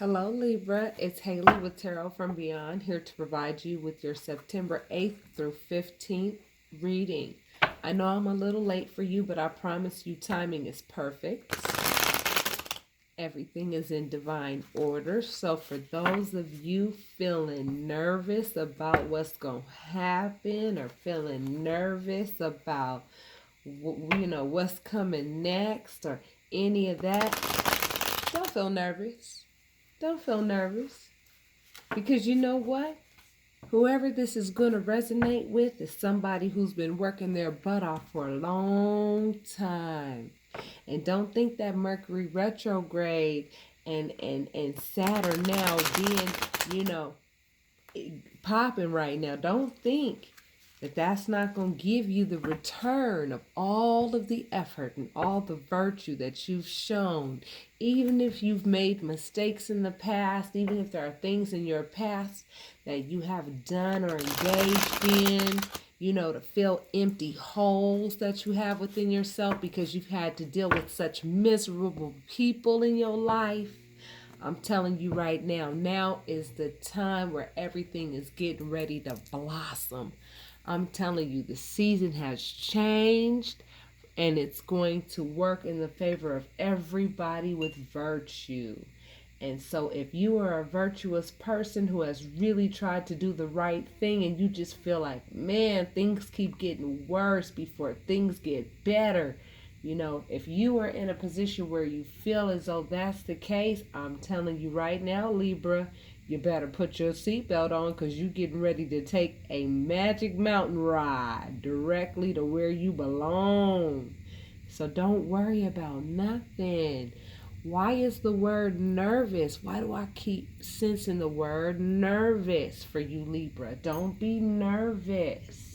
Hello, Libra. It's Haley with Tarot from Beyond, here to provide you with your September 8th through 15th reading. I know I'm a little late for you, but I promise you timing is perfect. Everything is in divine order. So for those of you feeling nervous about what's going to happen or feeling nervous about, what's coming next or any of that, don't feel nervous. Don't feel nervous, because you know what? Whoever this is going to resonate with is somebody who's been working their butt off for a long time. And don't think that Mercury retrograde and Saturn now being, popping right now. Don't think that that's not going to give you the return of all of the effort and all the virtue that you've shown. Even if you've made mistakes in the past, even if there are things in your past that you have done or engaged in, to fill empty holes that you have within yourself because you've had to deal with such miserable people in your life. I'm telling you right now is the time where everything is getting ready to blossom. I'm telling you, the season has changed, and it's going to work in the favor of everybody with virtue. And so if you are a virtuous person who has really tried to do the right thing and you just feel like, man, things keep getting worse before things get better, if you are in a position where you feel as though that's the case, I'm telling you right now, Libra, you better put your seatbelt on, because you're getting ready to take a magic mountain ride directly to where you belong. So don't worry about nothing. Why is the word nervous? Why do I keep sensing the word nervous for you, Libra? Don't be nervous.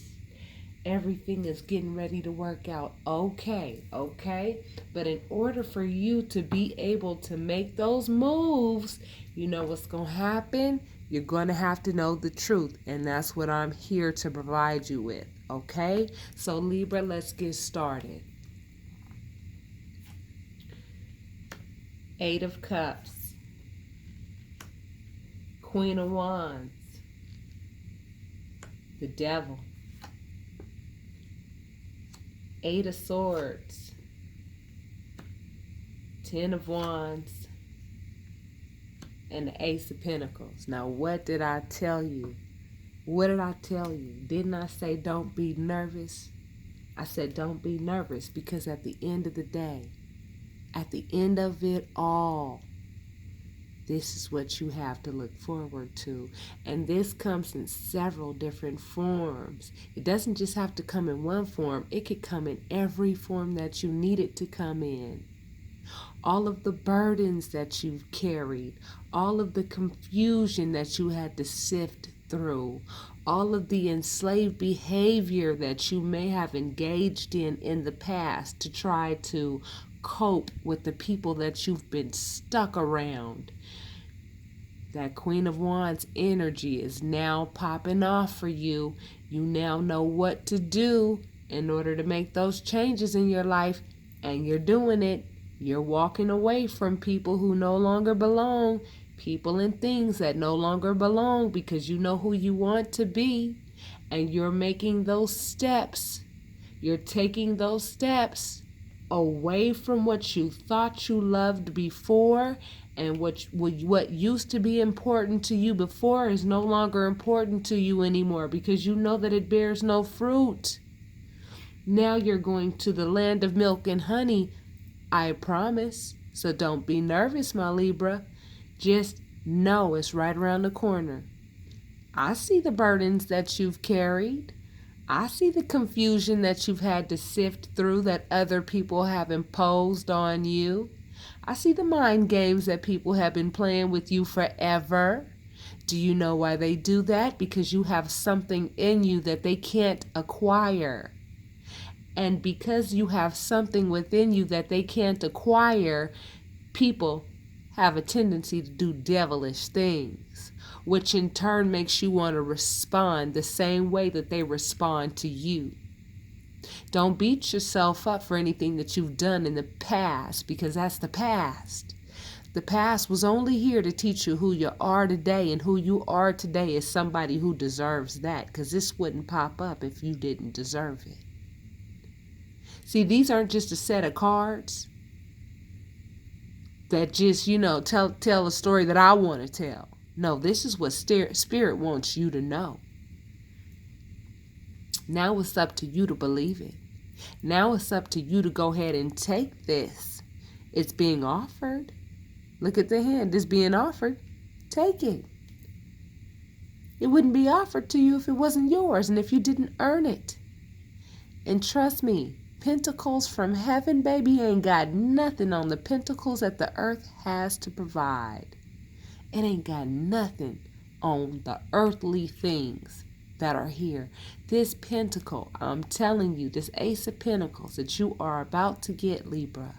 Everything is getting ready to work out okay? But in order for you to be able to make those moves, you know what's going to happen? You're going to have to know the truth, and that's what I'm here to provide you with, okay? So Libra, let's get started. 8 of Cups, Queen of Wands, the Devil, 8 of Swords, 10 of Wands, and the Ace of Pentacles. Now, what did I tell you? What did I tell you? Didn't I say don't be nervous? I said don't be nervous, because at the end of the day, at the end of it all, this is what you have to look forward to. And this comes in several different forms. It doesn't just have to come in one form. It could come in every form that you need it to come in. All of the burdens that you've carried, all of the confusion that you had to sift through, all of the enslaved behavior that you may have engaged in the past to try to cope with the people that you've been stuck around. That Queen of Wands energy is now popping off for you. You now know what to do in order to make those changes in your life, and you're doing it. You're walking away from people who no longer belong, people and things that no longer belong, because you know who you want to be, and you're making those steps. You're taking those steps away from what you thought you loved before, and what used to be important to you before is no longer important to you anymore, because you know that it bears no fruit. Now you're going to the land of milk and honey, I promise. So don't be nervous, my Libra. Just know it's right around the corner. I see the burdens that you've carried. I see the confusion that you've had to sift through that other people have imposed on you. I see the mind games that people have been playing with you forever. Do you know why they do that? Because you have something in you that they can't acquire. And because you have something within you that they can't acquire, people have a tendency to do devilish things, which in turn makes you want to respond the same way that they respond to you. Don't beat yourself up for anything that you've done in the past, because that's the past. The past was only here to teach you who you are today, and who you are today is somebody who deserves that, because this wouldn't pop up if you didn't deserve it. See, these aren't just a set of cards that just, tell a story that I want to tell. No, this is what Spirit wants you to know. Now it's up to you to believe it. Now it's up to you to go ahead and take this. It's being offered. Look at the hand. It's being offered. Take it. It wouldn't be offered to you if it wasn't yours and if you didn't earn it. And trust me, pentacles from heaven, baby, ain't got nothing on the pentacles that the earth has to provide. It ain't got nothing on the earthly things that are here. This pentacle, I'm telling you, this Ace of Pentacles that you are about to get, Libra,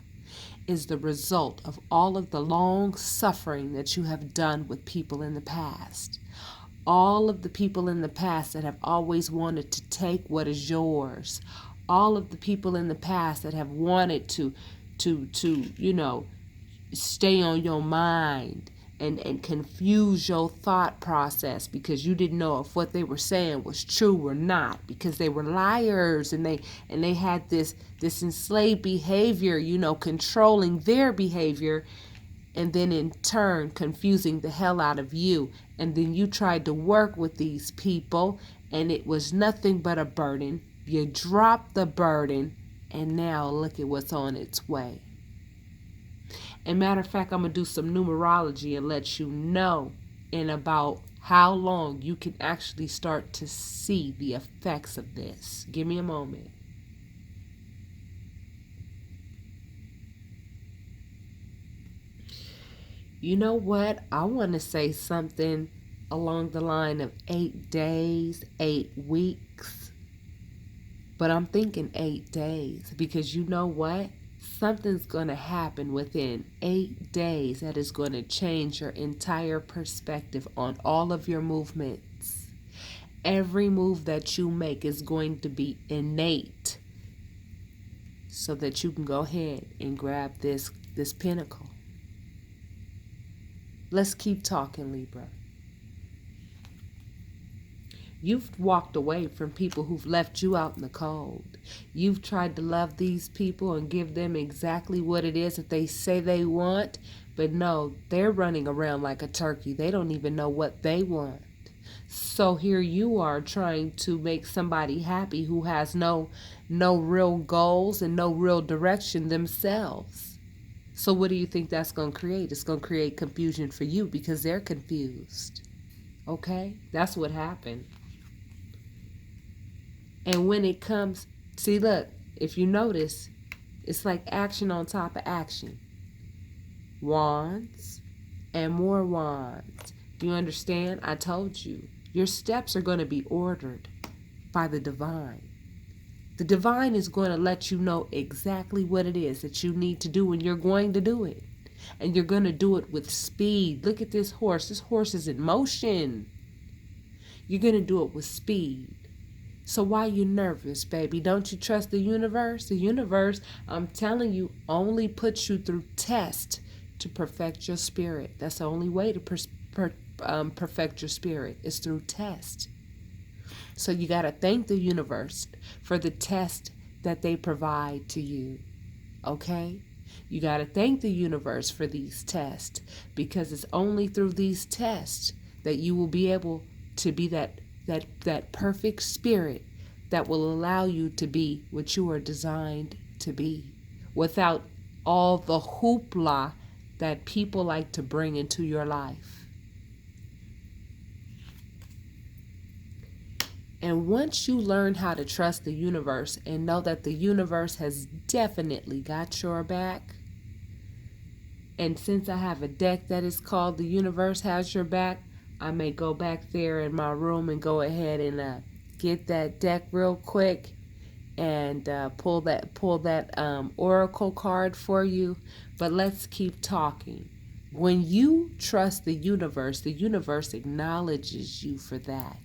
is the result of all of the long suffering that you have done with people in the past. All of the people in the past that have always wanted to take what is yours. All of the people in the past that have wanted to stay on your mind and confuse your thought process because you didn't know if what they were saying was true or not, because they were liars and they had this enslaved behavior, controlling their behavior, and then in turn confusing the hell out of you. And then you tried to work with these people and it was nothing but a burden. You dropped the burden and now look at what's on its way. And matter of fact, I'm going to do some numerology and let you know in about how long you can actually start to see the effects of this. Give me a moment. You know what? I want to say something along the line of 8 days, 8 weeks. But I'm thinking 8 days because you know what? Something's going to happen within 8 days that is going to change your entire perspective on all of your movements. Every move that you make is going to be innate so that you can go ahead and grab this pinnacle. Let's keep talking, Libra. You've walked away from people who've left you out in the cold. You've tried to love these people and give them exactly what it is that they say they want, but no, they're running around like a turkey. They don't even know what they want. So here you are trying to make somebody happy who has no real goals and no real direction themselves. So what do you think that's going to create? It's going to create confusion for you because they're confused. Okay? That's what happened. And when it comes, see, look, if you notice, it's like action on top of action. Wands and more wands. Do you understand? I told you. Your steps are going to be ordered by the divine. The divine is going to let you know exactly what it is that you need to do, and you're going to do it. And you're going to do it with speed. Look at this horse. This horse is in motion. You're going to do it with speed. So why are you nervous, baby? Don't you trust the universe? The universe, I'm telling you, only puts you through test to perfect your spirit. That's the only way to perfect your spirit is through test. So you got to thank the universe for the test that they provide to you. Okay? You got to thank the universe for these tests, because it's only through these tests that you will be able to be that perfect spirit that will allow you to be what you are designed to be, without all the hoopla that people like to bring into your life. And once you learn how to trust the universe and know that the universe has definitely got your back, and since I have a deck that is called The Universe Has Your Back, I may go back there in my room and go ahead and get that deck real quick and pull that oracle card for you. But let's keep talking. When you trust the universe acknowledges you for that.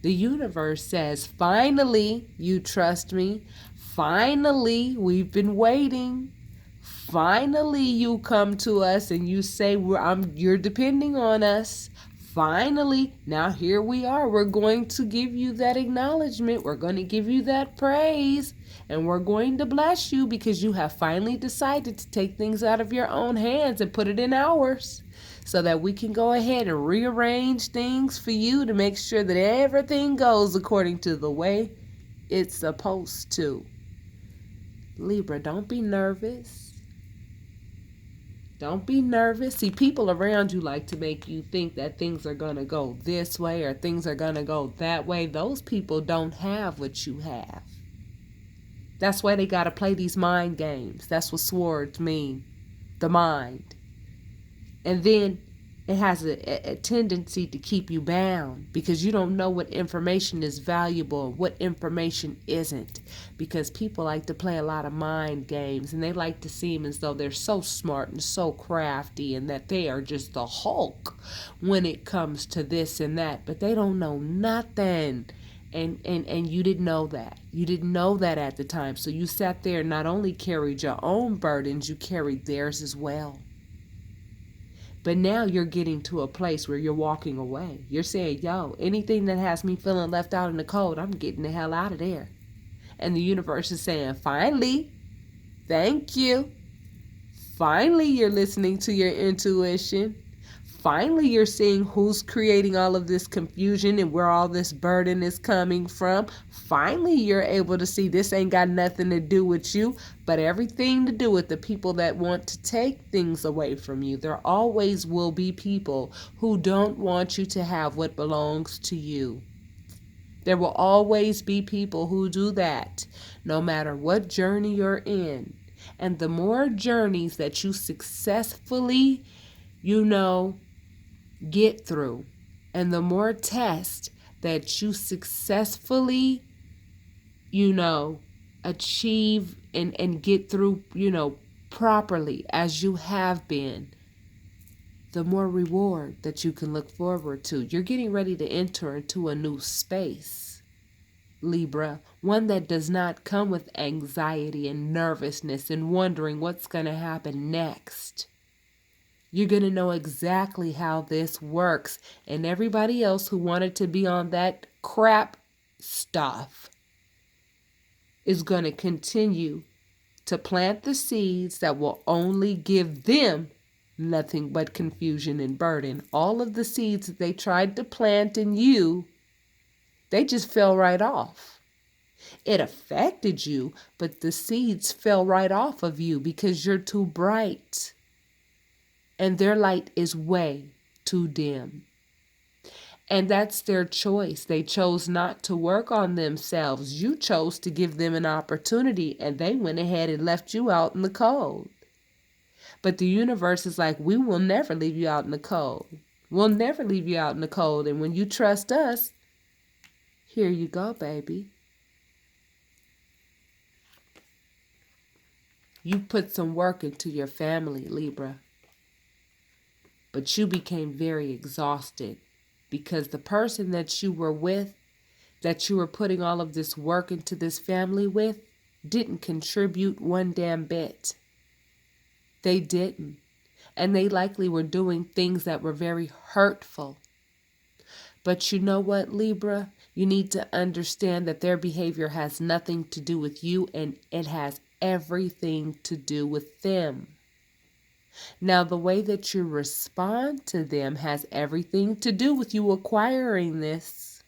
The universe says, finally, you trust me. Finally, we've been waiting. Finally, you come to us and you say, you're depending on us. Finally, now here we are. We're going to give you that acknowledgement. We're going to give you that praise. And we're going to bless you because you have finally decided to take things out of your own hands and put it in ours, so that we can go ahead and rearrange things for you to make sure that everything goes according to the way it's supposed to. Libra, don't be nervous. Don't be nervous. See, people around you like to make you think that things are going to go this way or things are going to go that way. Those people don't have what you have. That's why they got to play these mind games. That's what swords mean, the mind. And then it has a tendency to keep you bound because you don't know what information is valuable and what information isn't, because people like to play a lot of mind games and they like to seem as though they're so smart and so crafty and that they are just the Hulk when it comes to this and that, but they don't know nothing. And you didn't know that. You didn't know that at the time. So you sat there and not only carried your own burdens, you carried theirs as well. But now you're getting to a place where you're walking away. You're saying, yo, anything that has me feeling left out in the cold, I'm getting the hell out of there. And the universe is saying, finally, thank you. Finally, you're listening to your intuition. Finally, you're seeing who's creating all of this confusion and where all this burden is coming from. Finally, you're able to see this ain't got nothing to do with you, but everything to do with the people that want to take things away from you. There always will be people who don't want you to have what belongs to you. There will always be people who do that, no matter what journey you're in. And the more journeys that you successfully, get through, and the more tests that you successfully, achieve and get through, properly as you have been, the more reward that you can look forward to. You're getting ready to enter into a new space, Libra, one that does not come with anxiety and nervousness and wondering what's going to happen next. You're going to know exactly how this works. And everybody else who wanted to be on that crap stuff is going to continue to plant the seeds that will only give them nothing but confusion and burden. All of the seeds that they tried to plant in you, they just fell right off. It affected you, but the seeds fell right off of you because you're too bright. And their light is way too dim. And that's their choice. They chose not to work on themselves. You chose to give them an opportunity, and they went ahead and left you out in the cold. But the universe is like, we will never leave you out in the cold. We'll never leave you out in the cold. And when you trust us, here you go, baby. You put some work into your family, Libra. But you became very exhausted because the person that you were with, that you were putting all of this work into this family with, didn't contribute one damn bit. They didn't. And they likely were doing things that were very hurtful. But you know what, Libra? You need to understand that their behavior has nothing to do with you, and it has everything to do with them. Now, the way that you respond to them has everything to do with you acquiring this.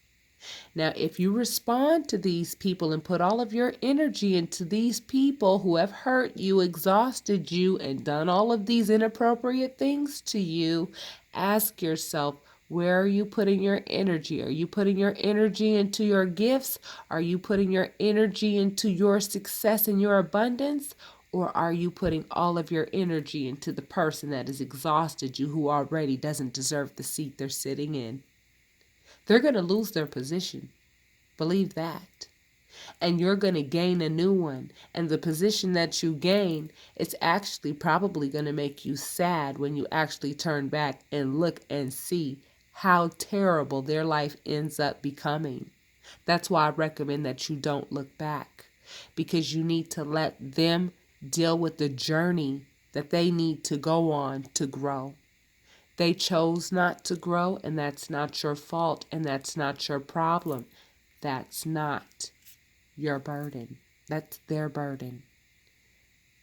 Now, if you respond to these people and put all of your energy into these people who have hurt you, exhausted you, and done all of these inappropriate things to you, ask yourself, where are you putting your energy? Are you putting your energy into your gifts? Are you putting your energy into your success and your abundance? Or are you putting all of your energy into the person that has exhausted you, who already doesn't deserve the seat they're sitting in? They're going to lose their position. Believe that. And you're going to gain a new one. And the position that you gain, it's actually probably going to make you sad when you actually turn back and look and see how terrible their life ends up becoming. That's why I recommend that you don't look back, because you need to let them deal with the journey that they need to go on to grow. They chose not to grow, and that's not your fault, and that's not your problem. That's not your burden. That's their burden.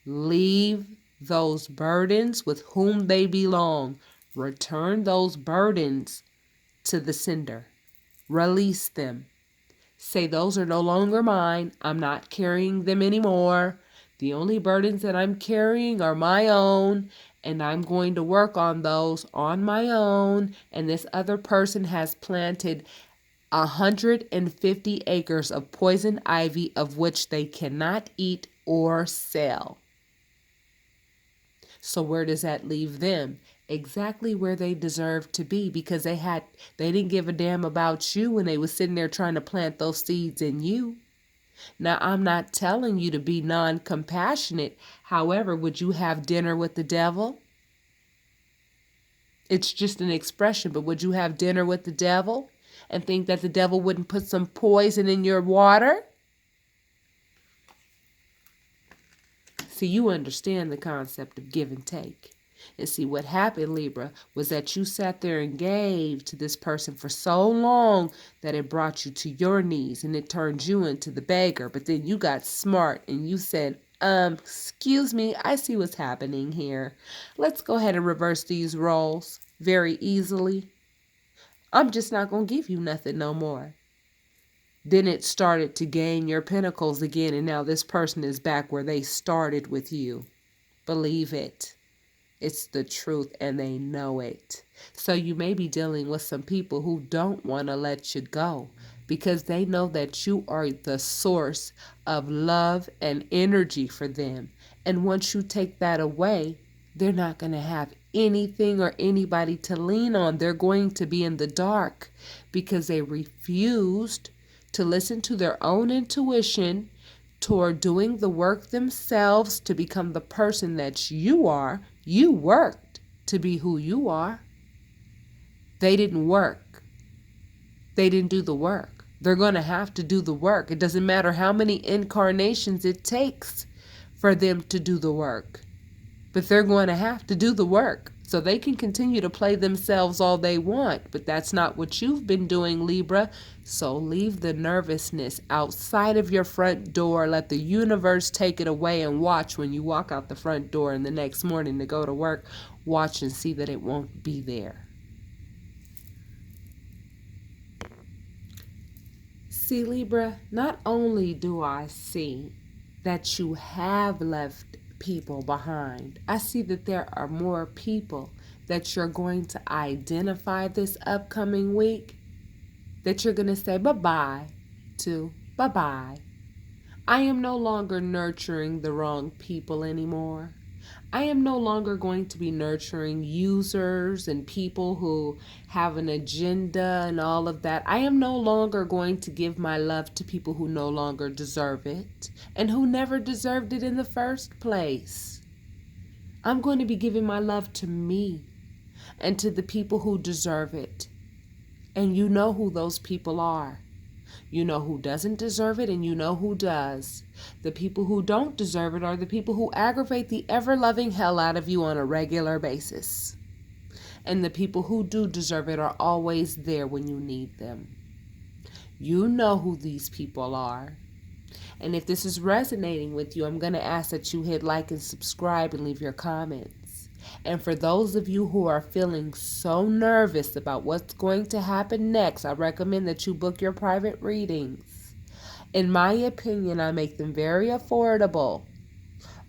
Leave those burdens with whom they belong. Return those burdens to the sender. Release them. Say, those are no longer mine. I'm not carrying them anymore. The only burdens that I'm carrying are my own, and I'm going to work on those on my own. And this other person has planted 150 acres of poison ivy, of which they cannot eat or sell. So where does that leave them? Exactly where they deserve to be, because they didn't give a damn about you when they was sitting there trying to plant those seeds in you. Now, I'm not telling you to be non-compassionate. However, would you have dinner with the devil? It's just an expression, but would you have dinner with the devil and think that the devil wouldn't put some poison in your water? See, you understand the concept of give and take. And see, what happened, Libra, was that you sat there and gave to this person for so long that it brought you to your knees and it turned you into the beggar. But then you got smart and you said, excuse me, I see what's happening here. Let's go ahead and reverse these roles very easily. I'm just not going to give you nothing no more. Then it started to gain your pinnacles again, and now this person is back where they started with you. Believe it. It's the truth, and they know it. So you may be dealing with some people who don't want to let you go because they know that you are the source of love and energy for them. And once you take that away, they're not going to have anything or anybody to lean on. They're going to be in the dark because they refused to listen to their own intuition toward doing the work themselves to become the person that you are. You worked to be who you are. They didn't work. They didn't do the work. They're going to have to do the work. It doesn't matter how many incarnations it takes for them to do the work. But they're going to have to do the work. So they can continue to play themselves all they want, but that's not what you've been doing, Libra. So leave the nervousness outside of your front door. Let the universe take it away and watch when you walk out the front door and the next morning to go to work. Watch and see that it won't be there. See, Libra, not only do I see that you have left people behind, I see that there are more people that you're going to identify this upcoming week that you're going to say bye-bye to. Bye-bye. I am no longer nurturing the wrong people anymore. I am no longer going to be nurturing users and people who have an agenda and all of that. I am no longer going to give my love to people who no longer deserve it and who never deserved it in the first place. I'm going to be giving my love to me and to the people who deserve it. And you know who those people are. You know who doesn't deserve it, and you know who does. The people who don't deserve it are the people who aggravate the ever-loving hell out of you on a regular basis. And the people who do deserve it are always there when you need them. You know who these people are. And if this is resonating with you, I'm going to ask that you hit like and subscribe and leave your comments. And for those of you who are feeling so nervous about what's going to happen next, I recommend that you book your private readings. In my opinion, I make them very affordable.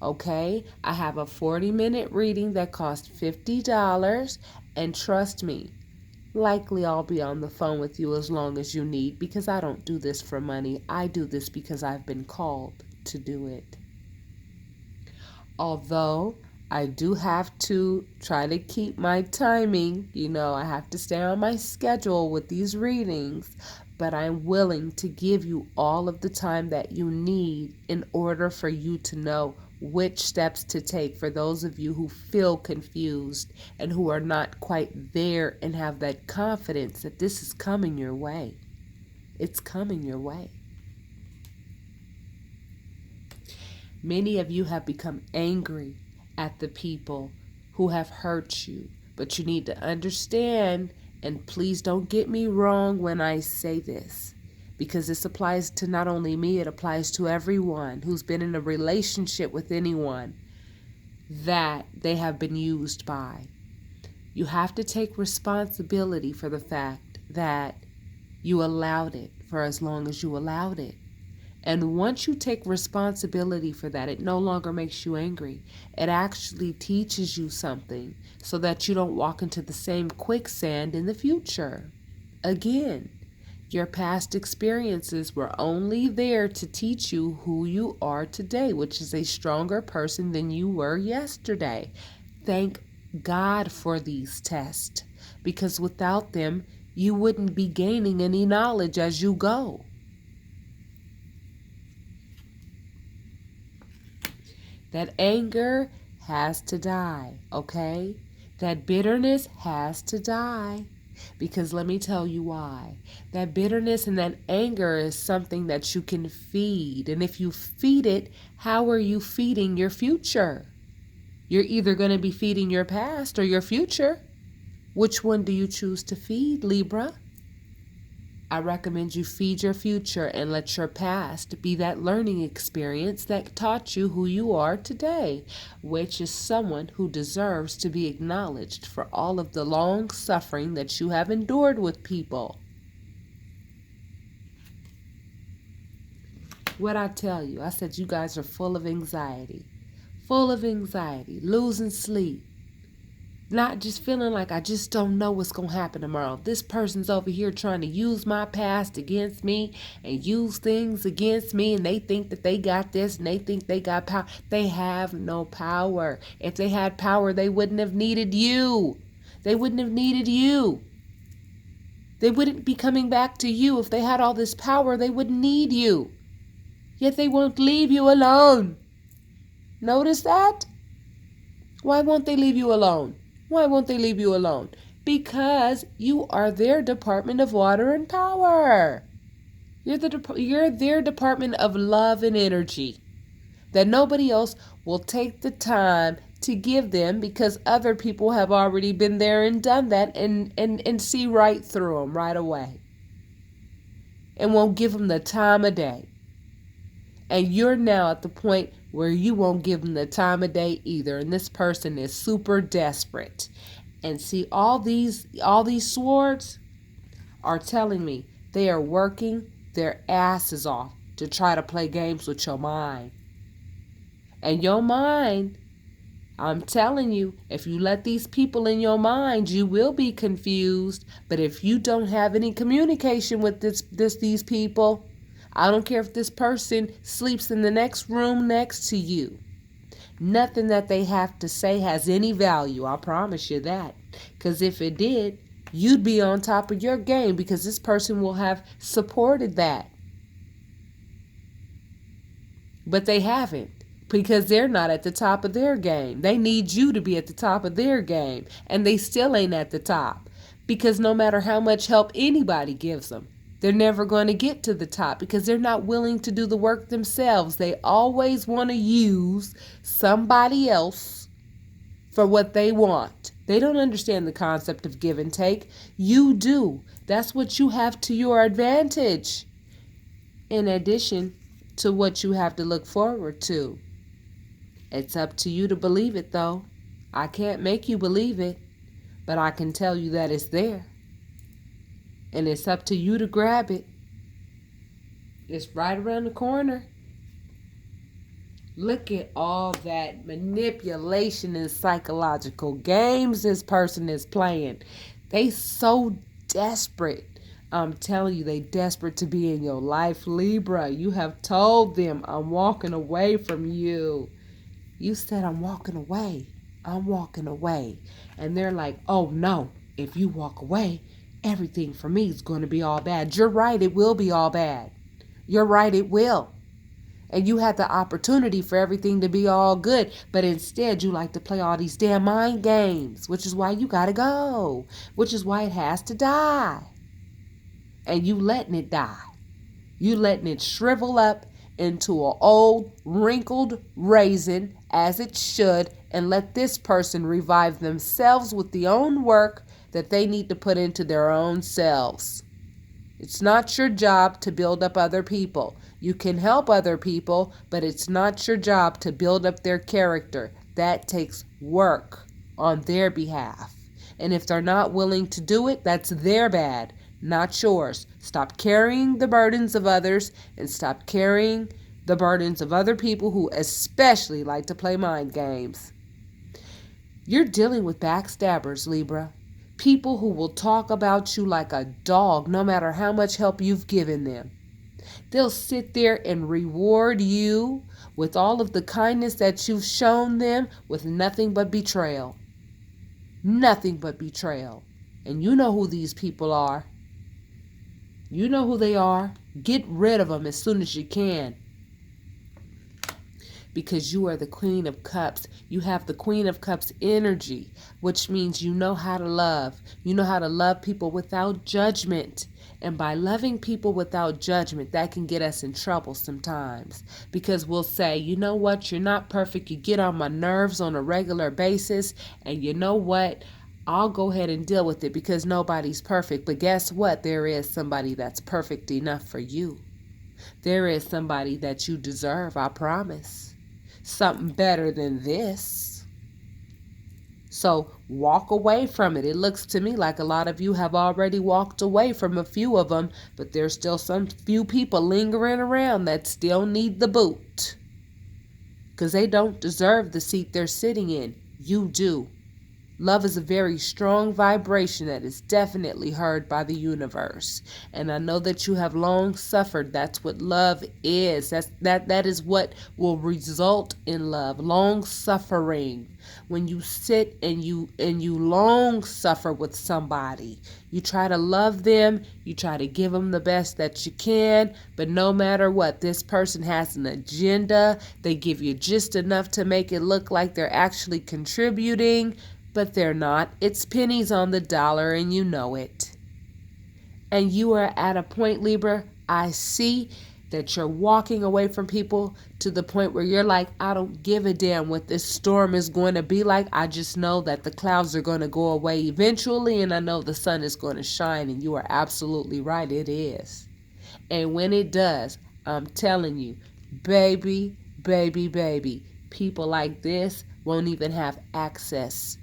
Okay? I have a 40-minute reading that costs $50. And trust me, likely I'll be on the phone with you as long as you need, because I don't do this for money. I do this because I've been called to do it. Although I do have to try to keep my timing. I have to stay on my schedule with these readings, but I'm willing to give you all of the time that you need in order for you to know which steps to take for those of you who feel confused and who are not quite there and have that confidence that this is coming your way. It's coming your way. Many of you have become angry at the people who have hurt you, but you need to understand, and please don't get me wrong when I say this, because this applies to not only me, it applies to everyone who's been in a relationship with anyone that they have been used by. You have to take responsibility for the fact that you allowed it for as long as you allowed it. And once you take responsibility for that, it no longer makes you angry. It actually teaches you something so that you don't walk into the same quicksand in the future. Again, your past experiences were only there to teach you who you are today, which is a stronger person than you were yesterday. Thank God for these tests, because without them, you wouldn't be gaining any knowledge as you go. That anger has to die, okay? That bitterness has to die. Because let me tell you why. That bitterness and that anger is something that you can feed. And if you feed it, how are you feeding your future? You're either going to be feeding your past or your future. Which one do you choose to feed, Libra? I recommend you feed your future and let your past be that learning experience that taught you who you are today, which is someone who deserves to be acknowledged for all of the long suffering that you have endured with people. What I tell you, I said you guys are full of anxiety, losing sleep. Not just feeling like I just don't know what's going to happen tomorrow. This person's over here trying to use my past against me and use things against me, and they think that they got this and they think they got power. They have no power. If they had power, they wouldn't have needed you. They wouldn't have needed you. They wouldn't be coming back to you. If they had all this power, they wouldn't need you. Yet they won't leave you alone. Notice that? Why won't they leave you alone? Why won't they leave you alone? Because you are their department of water and power. You're their department of love and energy that nobody else will take the time to give them, because other people have already been there and done that and see right through them right away and won't give them the time of day. And you're now at the point where you won't give them the time of day either. And this person is super desperate. And see, all these swords are telling me they are working their asses off to try to play games with your mind. And your mind, I'm telling you, if you let these people in your mind, you will be confused. But if you don't have any communication with these people, I don't care if this person sleeps in the next room next to you. Nothing that they have to say has any value. I promise you that. Because if it did, you'd be on top of your game, because this person will have supported that. But they haven't, because they're not at the top of their game. They need you to be at the top of their game. And they still ain't at the top. Because no matter how much help anybody gives them, they're never going to get to the top, because they're not willing to do the work themselves. They always want to use somebody else for what they want. They don't understand the concept of give and take. You do. That's what you have to your advantage, in addition to what you have to look forward to. It's up to you to believe it, though. I can't make you believe it, but I can tell you that it's there. And it's up to you to grab it. It's right around the corner. Look at all that manipulation and psychological games this person is playing. They so desperate. I'm telling you, they desperate to be in your life, Libra. You have told them, I'm walking away from you. You said, I'm walking away. I'm walking away. And they're like, oh no, if you walk away, everything for me is going to be all bad. You're right, it will be all bad. You're right, it will. And you had the opportunity for everything to be all good, but instead you like to play all these damn mind games, which is why you gotta go, which is why it has to die. And you letting it die. You letting it shrivel up into an old, wrinkled raisin, as it should, and let this person revive themselves with the own work that they need to put into their own selves. It's not your job to build up other people. You can help other people, but it's not your job to build up their character. That takes work on their behalf. And if they're not willing to do it, that's their bad, not yours. Stop carrying the burdens of others and stop carrying the burdens of other people who especially like to play mind games. You're dealing with backstabbers, Libra. People who will talk about you like a dog no matter how much help you've given them. They'll sit there and reward you with all of the kindness that you've shown them with nothing but betrayal. Nothing but betrayal. And you know who these people are. You know who they are. Get rid of them as soon as you can. Because you are the Queen of Cups. You have the Queen of Cups energy, which means you know how to love. You know how to love people without judgment. And by loving people without judgment, that can get us in trouble sometimes. Because we'll say, you know what, you're not perfect. You get on my nerves on a regular basis. And you know what, I'll go ahead and deal with it because nobody's perfect. But guess what? There is somebody that's perfect enough for you. There is somebody that you deserve, I promise. Something better than this. So walk away from it. It looks to me like a lot of you have already walked away from a few of them, but there's still some few people lingering around that still need the boot. Because they don't deserve the seat they're sitting in. You do. Love is a very strong vibration that is definitely heard by the universe. And I know that you have long suffered. That's what love is. That is what will result in love. Long suffering. When you sit and you long suffer with somebody, you try to love them, you try to give them the best that you can, but no matter what, this person has an agenda. They give you just enough to make it look like they're actually contributing. But they're not. It's pennies on the dollar and you know it. And you are at a point, Libra, I see that you're walking away from people to the point where you're like, I don't give a damn what this storm is going to be like. I just know that the clouds are going to go away eventually and I know the sun is going to shine. And you are absolutely right. It is. And when it does, I'm telling you, baby, people like this won't even have access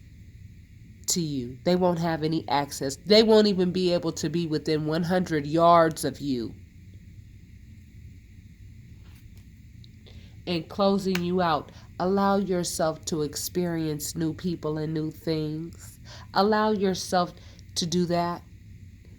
to you. They won't have any access. They won't even be able to be within 100 yards of you. And closing you out, allow yourself to experience new people and new things. Allow yourself to do that.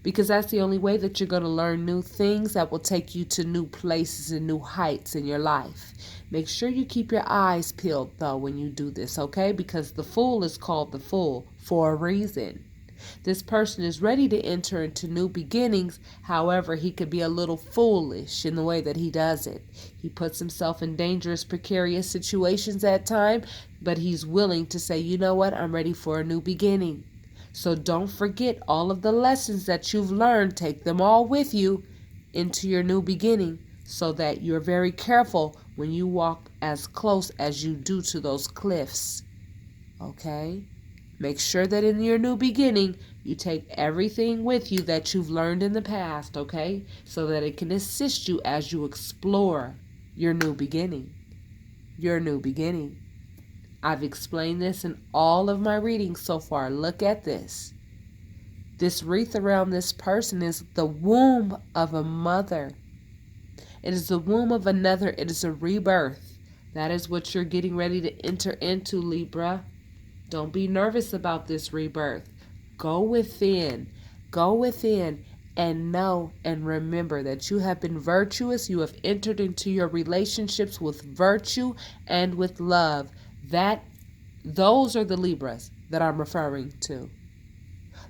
Because that's the only way that you're going to learn new things that will take you to new places and new heights in your life. Make sure you keep your eyes peeled, though, when you do this, okay? Because the Fool is called the Fool for a reason. This person is ready to enter into new beginnings. However, he could be a little foolish in the way that he does it. He puts himself in dangerous, precarious situations at times, but he's willing to say, you know what? I'm ready for a new beginning. So don't forget all of the lessons that you've learned. Take them all with you into your new beginning so that you're very careful when you walk as close as you do to those cliffs. Okay? Make sure that in your new beginning, you take everything with you that you've learned in the past, okay? So that it can assist you as you explore your new beginning. Your new beginning. I've explained this in all of my readings so far. Look at this. This wreath around this person is the womb of a mother. It is the womb of another. It is a rebirth. That is what you're getting ready to enter into, Libra. Don't be nervous about this rebirth. Go within. Go within and know and remember that you have been virtuous. You have entered into your relationships with virtue and with love. Those are the Libras that I'm referring to.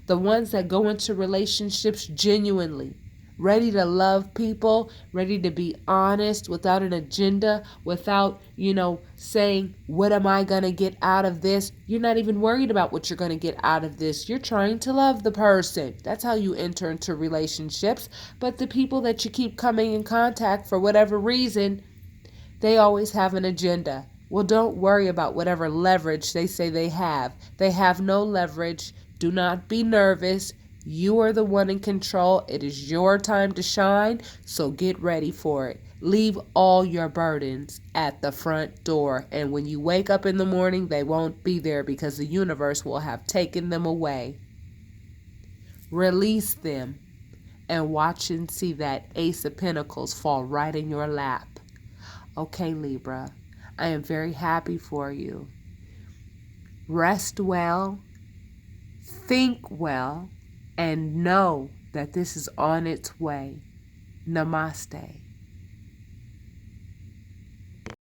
The ones that go into relationships genuinely, ready to love people, ready to be honest, without an agenda, without, saying, what am I going to get out of this? You're not even worried about what you're going to get out of this. You're trying to love the person. That's how you enter into relationships. But the people that you keep coming in contact for whatever reason, They always have an agenda. Well, don't worry about whatever leverage they say they have. They have no leverage. Do not be nervous. You are the one in control. It is your time to shine, so get ready for it. Leave all your burdens at the front door, and when you wake up in the morning, they won't be there because the universe will have taken them away. Release them and watch and see that Ace of Pentacles fall right in your lap. Okay, Libra, I am very happy for you. Rest well, think well, and know that this is on its way. Namaste.